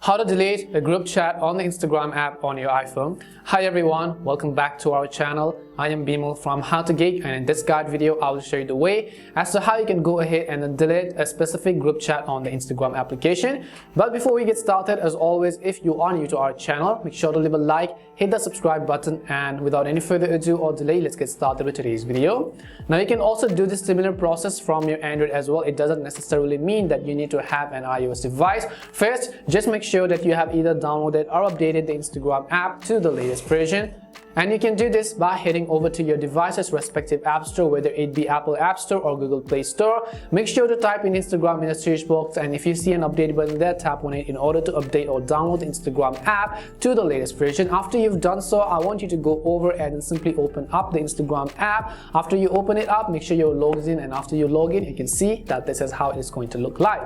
How to delete a group chat on the Instagram app on your iPhone. Hi everyone, welcome back to our channel. I am Bimal from How to Geek, and in this guide video I will show you the way as to how you can go ahead and delete a specific group chat on the Instagram application. But before we get started, as always, if you are new to our channel, make sure to leave a like, hit the subscribe button, and without any further ado or delay, let's get started with today's video. Now you can also do this similar process from your Android as well. It doesn't necessarily mean that you need to have an iOS device. First, just make sure that you have either downloaded or updated the Instagram app to the latest version. And you can do this by heading over to your device's respective app store, whether it be Apple App Store or Google Play Store. Make sure to type in Instagram in the search box, and if you see an update button there, tap on it in order to update or download the Instagram app to the latest version. After you've done so, I want you to go over and simply open up the Instagram app. After you open it up, make sure you're logged in, and after you log in, you can see that this is how it is going to look like.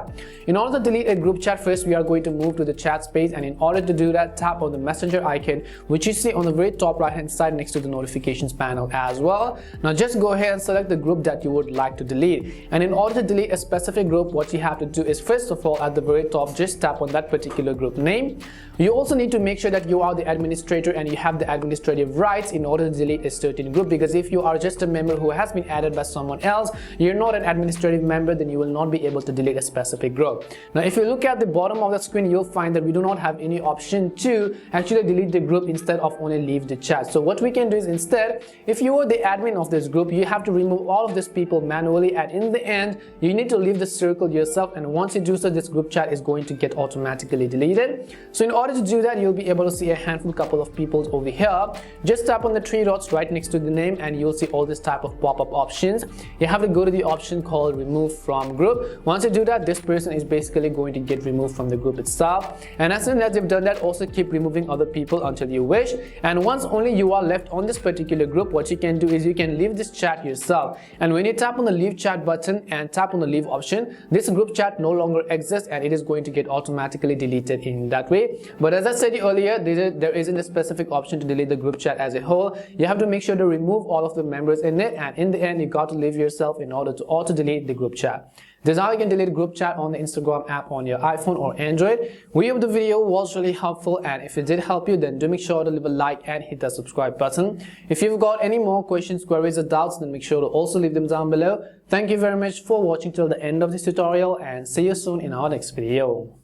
In order to delete a group chat, first we are going to move to the chat space, and in order to do that, tap on the messenger icon, which you see on the very top right hand side next to the notifications panel as well. Now just go ahead and select the group that you would like to delete, and in order to delete a specific group, what you have to do is, first of all, at the very top, just tap on that particular group name. You also need to make sure that you are the administrator and you have the administrative rights in order to delete a certain group, because if you are just a member who has been added by someone else, you're not an administrative member, then you will not be able to delete a specific group. Now if you look at the bottom of the screen, you'll find that we do not have any option to actually delete the group instead of only leave the chat. So what we can do is, instead, if you are the admin of this group, you have to remove all of these people manually, and in the end you need to leave the circle yourself, and once you do so, this group chat is going to get automatically deleted. So in order to do that, you'll be able to see a couple of people over here. Just tap on the three dots right next to the name, and you'll see all this type of pop-up options. You have to go to the option called remove from group. Once you do that, this person is basically going to get removed from the group itself, and as soon as you've done that, also keep removing other people until you wish. And once only you are left on this particular group, what you can do is you can leave this chat yourself, and when you tap on the leave chat button and tap on the leave option, this group chat no longer exists and it is going to get automatically deleted in that way. But as I said earlier, there isn't a specific option to delete the group chat as a whole. You have to make sure to remove all of the members in it, and in the end you got to leave yourself in order to auto delete the group chat. This is how you can delete a group chat on the Instagram app on your iPhone or Android. We hope the video was really helpful, and if it did help you, then do make sure to leave a like and hit the subscribe button. If you've got any more questions, queries or doubts, then make sure to also leave them down below. Thank you very much for watching till the end of this tutorial, and see you soon in our next video.